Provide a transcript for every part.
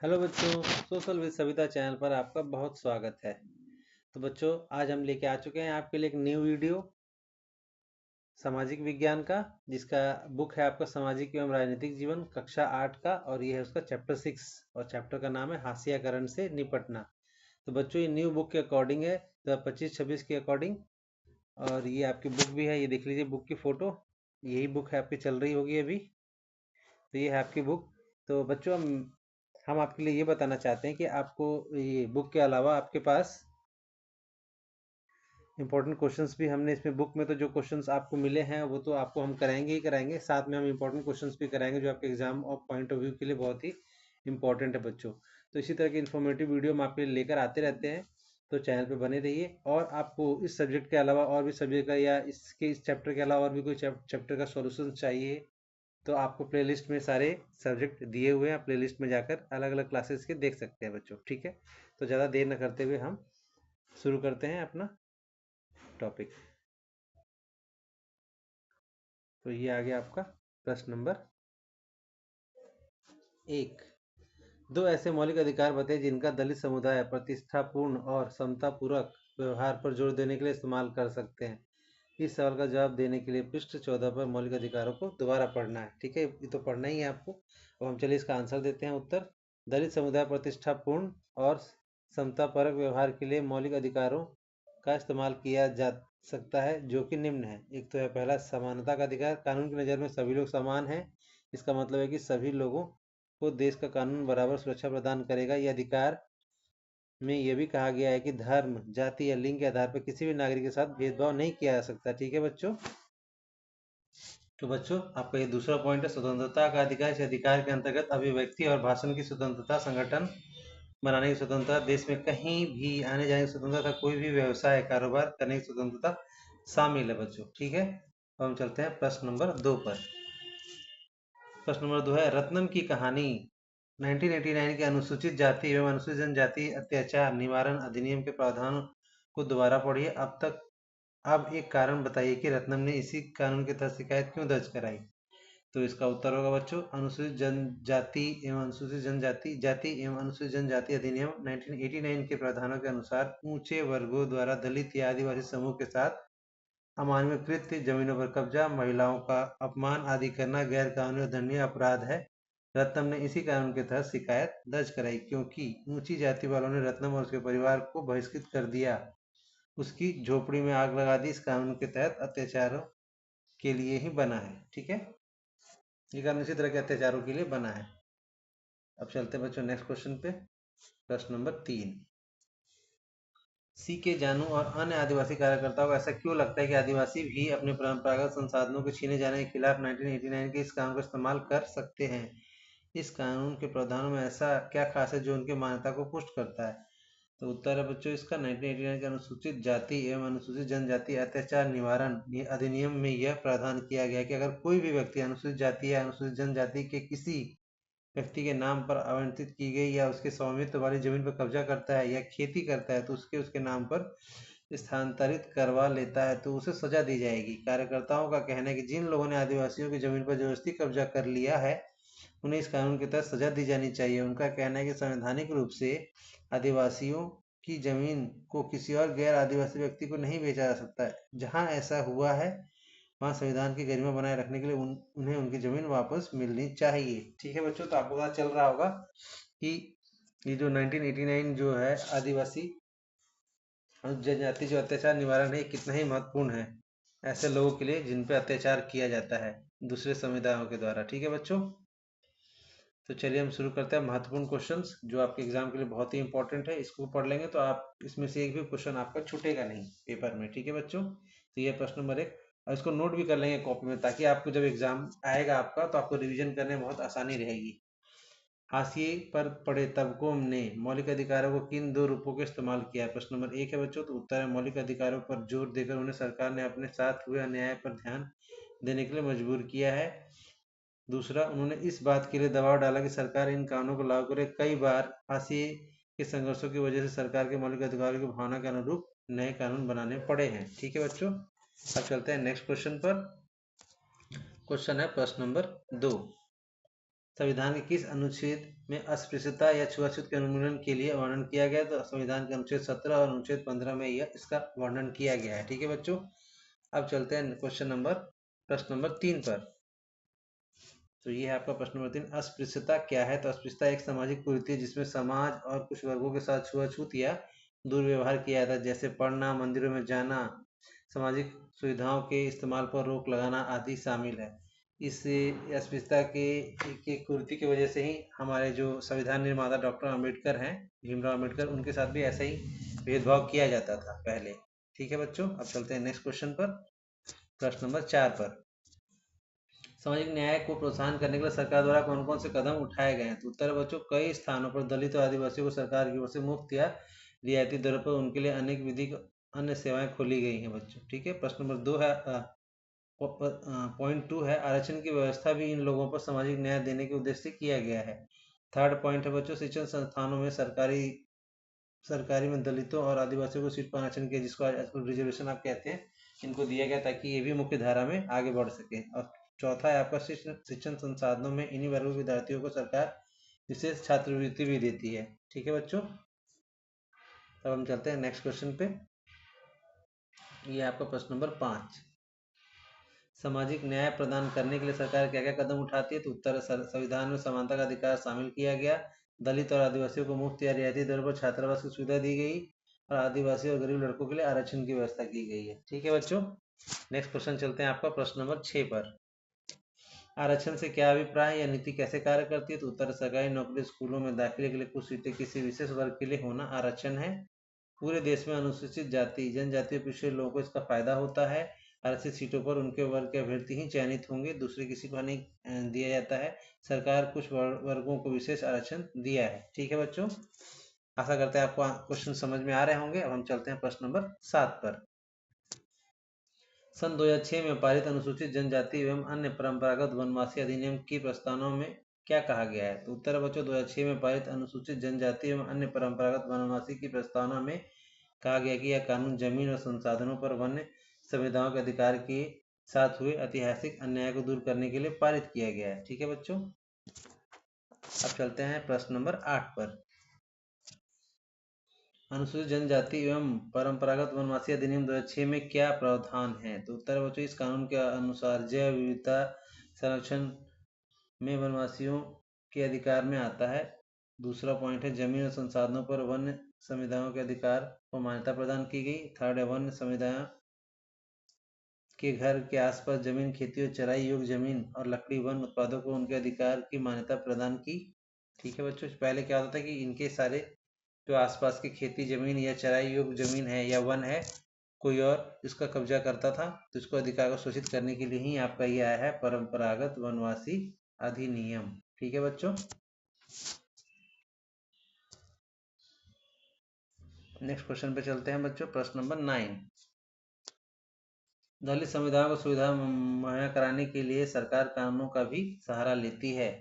Hello बच्चों, social with Savita channel पर आपका बहुत स्वागत है। तो बच्चों, आज हम लेके आ चुके हैं आपके लिए एक न्यू वीडियो सामाजिक विज्ञान का, जिसका बुक है आपका सामाजिक एवं राजनीतिक जीवन कक्षा 8 का, और ये है उसका चैप्टर 6 और चैप्टर का नाम है हाशियाकरण से निपटना। तो बच्चों, ये न्यू बुक के अकॉर्डिंग है 2025-26 के अकॉर्डिंग, और ये आपकी बुक भी है। ये देख लीजिए बुक की फ़ोटो, यही बुक है आपकी चल रही होगी अभी। तो ये है आपकी बुक। तो बच्चों, हम आपके लिए ये बताना चाहते हैं कि आपको ये बुक के अलावा आपके पास इंपॉर्टेंट क्वेश्चंस भी हमने इसमें बुक में, तो जो क्वेश्चंस आपको मिले हैं वो तो आपको हम कराएंगे ही कराएंगे, साथ में हम इंपॉर्टेंट क्वेश्चंस भी कराएंगे जो आपके एग्जाम और पॉइंट ऑफ व्यू के लिए बहुत ही इंपॉर्टेंट है बच्चों। तो इसी तरह की इन्फॉर्मेटिव वीडियो हम आपके लिए लेकर आते रहते हैं, तो चैनल पर बने रहिए। और आपको इस सब्जेक्ट के अलावा और भी सब्जेक्ट का, या इस चैप्टर के अलावा और भी कोई चैप्टर का सॉल्यूशन चाहिए, तो आपको प्लेलिस्ट में सारे सब्जेक्ट दिए हुए हैं। प्लेलिस्ट में जाकर अलग अलग क्लासेस के देख सकते हैं बच्चों, ठीक है। तो ज़्यादा देर न करते हुए हम शुरू करते हैं अपना टॉपिक। तो ये आ गया आपका प्रश्न नंबर 1। दो ऐसे मौलिक अधिकार बताइए जिनका दलित समुदाय प्रतिष्ठापूर्ण और समतापूर्वक व्यवहार पर जोर देने के लिए इस्तेमाल कर सकते हैं। इस सवाल का जवाब देने के लिए पृष्ठ 14 पर मौलिक अधिकारों को दोबारा पढ़ना है, ठीक है। ये तो पढ़ना ही है आपको। अब हम चलिए इसका आंसर देते हैं। उत्तर: दलित समुदाय प्रतिष्ठापूर्ण और समतापरक व्यवहार के लिए मौलिक अधिकारों का इस्तेमाल किया जा सकता है, जो कि निम्न है। एक तो है पहला, समानता का अधिकार। कानून की नज़र में सभी लोग समान हैं। इसका मतलब है कि सभी लोगों को देश का कानून बराबर सुरक्षा प्रदान करेगा। यह अधिकार में यह भी कहा गया है कि धर्म, जाति या लिंग के आधार पर किसी भी नागरिक के साथ भेदभाव नहीं किया जा सकता, ठीक है बच्चों। तो बच्चों, आपका ये दूसरा पॉइंट है स्वतंत्रता का अधिकार। इस अधिकार के अंतर्गत अभिव्यक्ति और भाषण की स्वतंत्रता, संगठन बनाने की स्वतंत्रता, देश में कहीं भी आने जाने की स्वतंत्रता, कोई भी व्यवसाय कारोबार करने की स्वतंत्रता शामिल है बच्चों, ठीक है। अब हम चलते हैं प्रश्न नंबर 2 पर। प्रश्न नंबर 2 है रत्नम की कहानी 1989 के अनुसूचित जाति एवं अनुसूचित जनजाति अत्याचार निवारण अधिनियम के प्रावधानों को दोबारा पढ़िए। अब एक कारण बताइए कि रत्नम ने इसी कानून के तहत शिकायत क्यों दर्ज कराई। तो इसका उत्तर होगा बच्चों, अनुसूचित जनजाति एवं अनुसूचित जनजाति जाति एवं अनुसूचित जनजाति अधिनियम 1989 के प्रावधानों के अनुसार ऊंचे वर्गों द्वारा दलित या आदिवासी समूह के साथ अमानवीकृत जमीनों पर कब्जा, महिलाओं का अपमान आदि करना गैर कानूनी और दंडनीय अपराध है। रत्नम ने इसी कानून के तहत शिकायत दर्ज कराई क्योंकि ऊंची जाति वालों ने रत्नम और उसके परिवार को बहिष्कृत कर दिया, उसकी झोपड़ी में आग लगा दी। इस कानून के तहत अत्याचारों के लिए ही बना है, ठीक है। ये कानून इसी तरह के अत्याचारों के लिए बना है। अब चलते हैं बच्चों नेक्स्ट क्वेश्चन पे। प्रश्न नंबर 3। सी के जानू और अन्य आदिवासी कार्यकर्ताओं को ऐसा क्यों लगता है कि आदिवासी भी अपने परंपरागत संसाधनों के छीने जाने के खिलाफ 1989 के इस कानून का इस्तेमाल कर सकते हैं। इस कानून के प्रावधानों में ऐसा क्या खास है जो उनकी मान्यता को पुष्ट करता है। तो उत्तर है बच्चों इसका 1989 के अनुसूचित जाति एवं अनुसूचित जनजाति अत्याचार निवारण अधिनियम में यह प्रावधान किया गया कि अगर कोई भी व्यक्ति अनुसूचित जाति या अनुसूचित जनजाति के किसी व्यक्ति के नाम पर आवंटित की गई या उसके स्वामित्व वाली जमीन पर कब्जा करता है या खेती करता है तो उसके नाम पर स्थानांतरित करवा लेता है तो उसे सजा दी जाएगी। कार्यकर्ताओं का कहना है कि जिन लोगों ने आदिवासियों की जमीन पर जबरदस्ती कब्जा कर लिया है उन्हें इस कानून के तहत सजा दी जानी चाहिए। उनका कहना है कि संवैधानिक रूप से आदिवासियों की जमीन को किसी और गैर आदिवासी व्यक्ति को नहीं बेचा जा सकता है। जहां ऐसा हुआ है वहाँ संविधान की गरिमा बनाए रखने के लिए उन्हें उनकी जमीन वापस मिलनी चाहिए, ठीक है बच्चों। तो आपको पता चल रहा होगा कि ये जो 1989 जो है आदिवासी जनजाति जो अत्याचार निवारण है कितना ही महत्वपूर्ण है ऐसे लोगों के लिए जिन पे अत्याचार किया जाता है दूसरे समुदायों के द्वारा, ठीक है बच्चों। तो चलिए हम शुरू करते हैं महत्वपूर्ण क्वेश्चंस जो आपके एग्जाम के लिए बहुत ही इंपॉर्टेंट है। इसको पढ़ लेंगे तो आप इसमें से एक भी क्वेश्चन आपका छूटेगा नहीं पेपर में, ठीक है बच्चों। तो ये प्रश्न नंबर 1, और इसको नोट भी कर लेंगे कॉपी में ताकि आपको जब एग्जाम आएगा आपका तो आपको रिवीजन करने में बहुत आसानी रहेगी। हाशिए पर पड़े तबकों ने मौलिक अधिकारों को किन दो रूपों के इस्तेमाल किया है। प्रश्न नंबर 1 है बच्चों। तो उत्तर है मौलिक अधिकारों पर जोर देकर उन्हें सरकार ने अपने साथ हुए अन्याय पर ध्यान देने के लिए मजबूर किया है। दूसरा, उन्होंने इस बात के लिए दबाव डाला कि सरकार इन कानूनों को लागू करे। कई बार हाशिए के संघर्षों की वजह से सरकार के मौलिक अधिकारों की भावना के अनुरूप नए कानून बनाने पड़े हैं, ठीक है बच्चों। अब चलते हैं नेक्स्ट क्वेश्चन पर। क्वेश्चन है प्रश्न नंबर 2। संविधान के किस अनुच्छेद में अस्पृश्यता या छुआछूत के उन्मूलन के लिए वर्णन किया गया? तो संविधान के अनुच्छेद 17 और अनुच्छेद 15 में यह इसका वर्णन किया गया है। ठीक है बच्चों, अब चलते हैं प्रश्न नंबर 3 पर। तो ये है आपका प्रश्न नंबर 3, अस्पृश्यता क्या है? तो अस्पृश्यता एक सामाजिक कुरीति है जिसमें समाज और कुछ वर्गों के साथ छुआछूत या दुर्व्यवहार किया जाता है, जैसे पढ़ना, मंदिरों में जाना, सामाजिक सुविधाओं के इस्तेमाल पर रोक लगाना आदि शामिल है। इस अस्पृश्यता के कुरीति की वजह से ही हमारे जो संविधान निर्माता डॉक्टर अम्बेडकर हैं, भीमराव अम्बेडकर, उनके साथ भी ऐसा ही भेदभाव किया जाता था पहले। ठीक है बच्चों, अब चलते हैं नेक्स्ट क्वेश्चन पर, प्रश्न नंबर 4 पर। सामाजिक न्याय को प्रोत्साहन करने के लिए सरकार द्वारा कौन कौन से कदम उठाए गए हैं? तो उत्तर बच्चों, कई स्थानों पर दलित और आदिवासियों को सरकार की ओर से मुफ्त या रियायती दरों पर उनके लिए अनेक विधिक अन्य सेवाएं खोली गई हैं बच्चों। ठीक है, प्रश्न नंबर 2 है पॉइंट 2 है, आरक्षण की व्यवस्था भी इन लोगों पर सामाजिक न्याय देने के उद्देश्य से किया गया है। थर्ड पॉइंट है बच्चों, शिक्षण संस्थानों में सरकारी में दलितों और आदिवासियों को सीट पर आरक्षण किया, जिसको आजकल रिजर्वेशन आप कहते हैं, इनको दिया गया ताकि ये भी मुख्य धारा में आगे बढ़ सके। और चौथा है आपका शिक्षण संसाधनों में इन्हीं वर्गों के विद्यार्थियों को सरकार विशेष छात्रवृत्ति भी देती है। ठीक है बच्चों, अब हम चलते हैं नेक्स्ट क्वेश्चन पे। ये आपका प्रश्न नंबर 5, सामाजिक न्याय प्रदान करने के लिए सरकार क्या क्या कदम उठाती है? तो उत्तर, संविधान में समानता का अधिकार शामिल किया गया, दलित और आदिवासियों को मुफ्त या रियायती दर पर छात्रावास की सुविधा दी गई, और आदिवासी और गरीब लड़कों के लिए आरक्षण की व्यवस्था की गई है। ठीक है बच्चों, नेक्स्ट क्वेश्चन चलते हैं आपका प्रश्न नंबर 6 पर। आरक्षण से क्या अभिप्राय है या नीति कैसे कार्य करती है? तो उत्तर, सरकारी नौकरी, स्कूलों में दाखिले के लिए कुछ सीटें किसी विशेष वर्ग के लिए होना आरक्षण है। पूरे देश में अनुसूचित जाति जनजाति और पिछड़े लोगों को इसका फायदा होता है। आरक्षित सीटों पर उनके वर्ग के अभ्यर्थी ही चयनित होंगे, दूसरे किसी को नहीं दिया जाता है। सरकार कुछ वर्गों को विशेष आरक्षण दिया है। ठीक है बच्चों, आशा करते हैं आपको क्वेश्चन समझ में आ रहे होंगे। अब हम चलते हैं प्रश्न नंबर 7 पर। सन 2006 में पारित अनुसूचित जनजाति एवं अन्य परंपरागत वनवासी अधिनियम की प्रस्तावना में क्या कहा गया है? तो उत्तर बच्चों, 2006 में पारित अनुसूचित जनजाति एवं अन्य परंपरागत वनवासी की प्रस्तावना में कहा गया कि यह कानून जमीन और संसाधनों पर वन्य संविधाओं के अधिकार के साथ हुए ऐतिहासिक अन्याय को दूर करने के लिए पारित किया गया है। ठीक है बच्चों, अब चलते हैं प्रश्न नंबर 8 पर। अनुसूचित जनजाति एवं परंपरागत वनवासी अधिनियम 2006 में क्या प्रावधान है? तो उत्तर बच्चों, इस कानून के अनुसार जैव विविधता संरक्षण में वनवासियों के अधिकार में आता है। दूसरा पॉइंट है, जमीन और संसाधनों पर वन्य संविधाओं के अधिकार को मान्यता प्रदान की गई। थर्ड है, वन्य समुदायों के घर के आसपास जमीन, खेती और चराई योग्य जमीन और लकड़ी वन उत्पादों को उनके अधिकार की मान्यता प्रदान की। ठीक है बच्चों, पहले क्या होता था कि इनके सारे जो आसपास की खेती जमीन या चराई योग्य जमीन है या वन है, कोई और इसका कब्जा करता था, तो इसको अधिकार को सूचित करने के लिए ही आपका ये आया है परंपरागत वनवासी अधिनियम। ठीक है बच्चों, नेक्स्ट क्वेश्चन पे चलते हैं बच्चों, प्रश्न नंबर 9, दलित समुदायों को सुविधा मुहैया कराने के लिए सरकार कानूनों का भी सहारा लेती है।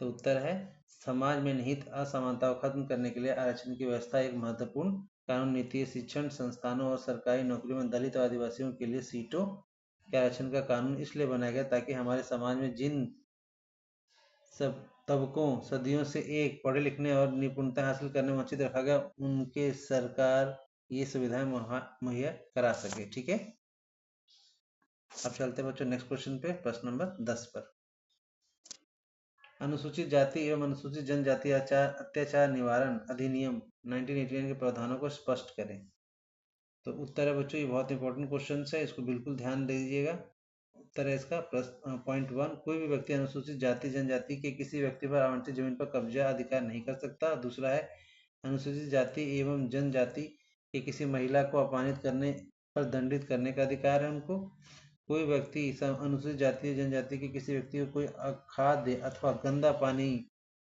तो उत्तर है, समाज में निहित असमानता को खत्म करने के लिए आरक्षण की व्यवस्था एक महत्वपूर्ण कानून नीति है। शिक्षण संस्थानों और सरकारी नौकरियों में दलित और आदिवासियों के लिए सीटों के आरक्षण का कानून इसलिए बनाया गया ताकि हमारे समाज में जिन सब तबकों सदियों से एक पढ़े लिखने और निपुणता हासिल करने में वंचित रखा गया, उनके सरकार ये सुविधाएं मुहैया करा सके। ठीक है, अब चलते हैं बच्चों नेक्स्ट क्वेश्चन पे, प्रश्न नंबर 10 पर। अनुसूचित जाति एवं अनुसूचित जनजाति अत्याचार निवारण अधिनियम 1989 के प्रावधानों को स्पष्ट करें। तो उत्तर है बच्चों, ये बहुत इंपॉर्टेंट क्वेश्चन है, इसको बिल्कुल ध्यान दीजिएगा। उत्तर है इसका पॉइंट 1, कोई भी व्यक्ति अनुसूचित जाति जनजाति के किसी व्यक्ति पर आवंटित जमीन पर कब्जा अधिकार नहीं कर सकता। दूसरा है, अनुसूचित जाति एवं जनजाति के किसी महिला को अपमानित करने पर दंडित करने का अधिकार है उनको। कोई व्यक्ति अनुसूचित जाति जनजाति के किसी व्यक्ति को कोई अखाद्य अथवा गंदा पानी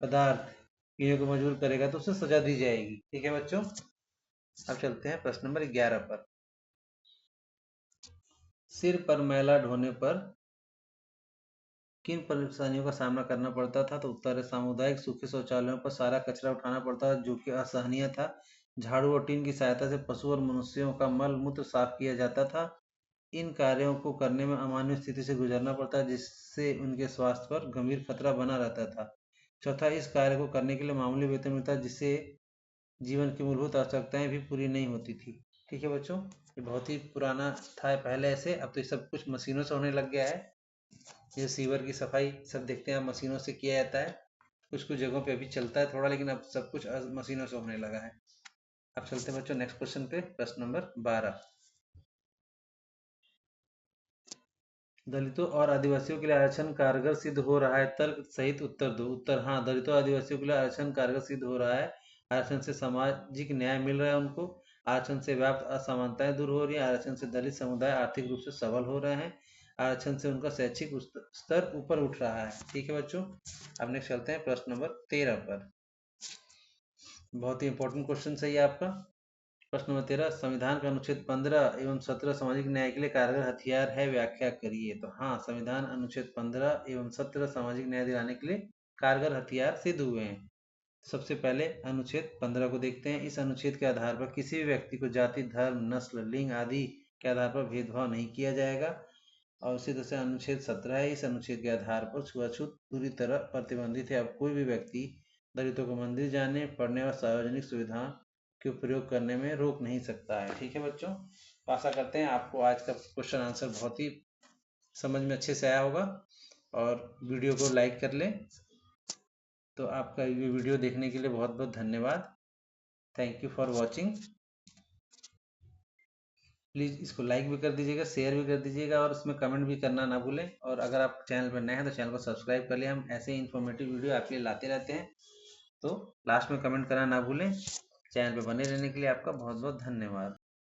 पदार्थ पीने को मजबूर करेगा तो उसे सजा दी जाएगी। ठीक है बच्चों, अब चलते हैं प्रश्न नंबर 11 पर। सिर पर मैला ढोने पर किन परेशानियों का सामना करना पड़ता था? तो उत्तर है, सामुदायिक सूखे शौचालयों पर सारा कचरा उठाना पड़ता था जो कि असहनीय था। झाड़ू और टीन की सहायता से पशु और मनुष्यों का मल मूत्र साफ किया जाता था। इन कार्यों को करने में अमानवीय स्थिति से गुजरना पड़ता है जिससे उनके स्वास्थ्य पर गंभीर खतरा बना रहता था। चौथा, इस कार्य को करने के लिए मामूली वेतन मिलता है, जिससे जीवन की मूलभूत आवश्यकताएं भी पूरी नहीं होती थी। ठीक है बच्चों, ये बहुत ही पुराना था पहले ऐसे, अब तो ये सब कुछ मशीनों से होने लग गया है। ये सीवर की सफाई सब देखते हैं, अब मशीनों से किया जाता है। कुछ कुछ जगहों पे अभी चलता है थोड़ा, लेकिन अब सब कुछ मशीनों से होने लगा है। अब चलते हैं बच्चों नेक्स्ट क्वेश्चन पे, प्रश्न नंबर 12। दलितों और आदिवासियों के लिए आरक्षण कारगर सिद्ध हो रहा है, तर्क सहित उत्तर दो। उत्तर, हाँ, दलितों और आदिवासियों के लिए आरक्षण कारगर सिद्ध हो रहा है। आरक्षण से सामाजिक न्याय मिल रहा है उनको, आरक्षण से व्याप्त असमानताएं दूर हो रही है, आरक्षण से दलित समुदाय आर्थिक रूप से सबल हो रहे हैं, आरक्षण से उनका शैक्षिक स्तर ऊपर उठ रहा है। ठीक है बच्चों, अब नेक्स्ट चलते हैं प्रश्न नंबर 13 पर। बहुत ही इंपॉर्टेंट क्वेश्चन है ये आपका। प्रश्न नंबर 13, संविधान का अनुच्छेद 15 एवं 17 सामाजिक न्याय के लिए कारगर हथियार है, व्याख्या करिए। तो हाँ, संविधान अनुच्छेद 15 एवं 17 सामाजिक न्याय दिलाने के लिए कारगर हथियार सिद्ध हुए हैं। सबसे पहले अनुच्छेद 15 को देखते हैं। इस अनुच्छेद के आधार पर किसी भी व्यक्ति को जाति, धर्म, नस्ल, लिंग आदि के आधार पर भेदभाव नहीं किया जाएगा। और उसी तरह से अनुच्छेद 17 है। इस अनुच्छेद के आधार पर छुआछूत पूरी तरह प्रतिबंधित है। अब कोई भी व्यक्ति दलितों को मंदिर जाने, पढ़ने और सार्वजनिक सुविधाओं के प्रयोग करने में रोक नहीं सकता है। ठीक है बच्चों, आशा करते हैं आपको आज का क्वेश्चन आंसर बहुत ही समझ में अच्छे से आया होगा, और वीडियो को लाइक कर लें। तो आपका ये वीडियो देखने के लिए बहुत बहुत धन्यवाद। Thank you for watching. Please इसको लाइक भी कर दीजिएगा, शेयर भी कर दीजिएगा, और उसमें कमेंट भी करना ना भूलें। और अगर आप चैनल पर नए हैं तो चैनल को सब्सक्राइब कर लिया। हम ऐसे ही इन्फॉर्मेटिव वीडियो आपके लिए लाते रहते हैं। तो लास्ट में कमेंट करना ना भूलें। चैनल पर बने रहने के लिए आपका बहुत बहुत धन्यवाद।